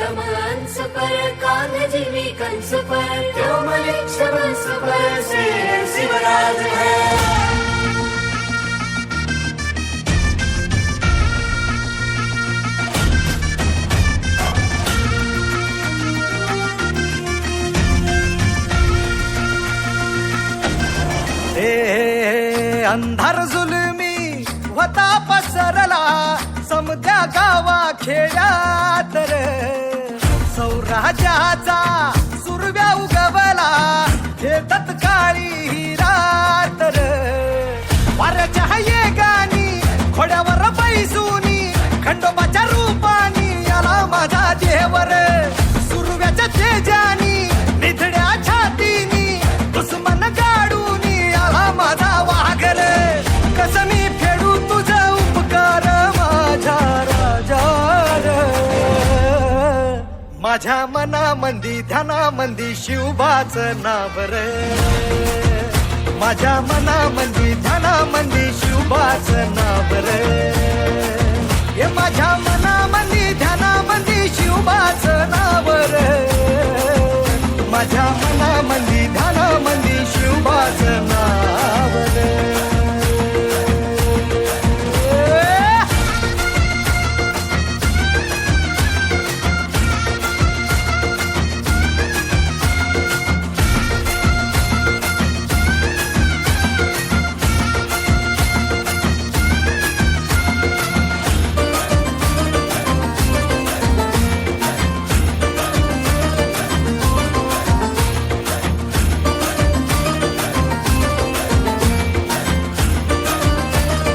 उत्तम अंश पर कान्हजीवी कंस पर त्यो मलिक्ष वंश पर से शिवराज है। अंधार जुलमी होता पसरला समद्या गावा खेड्यात रे, सौराज्याचा सुरव्या उगवला हे तत्काळी हिरात रे, वाऱ्याच्या येगानी खोड्यावर बैसूनी खंडोबाच्या रूपानी आला माझा देवर, सुरव्याच्या तेजानी निधड्या छातीनी दुश्मन गाडूनी आला माझा वाघर, कसं मी फेडू तुझा उपकार माझ्या राजा, माझ्या मनामंदी ध्यानामंदी शिवबाचं नाव रे, माझ्या मनामंदी ध्यानामंदी शिवबाचं नाव रे, हे माझ्या मनामंदी ध्यानामंदी शिवबाचं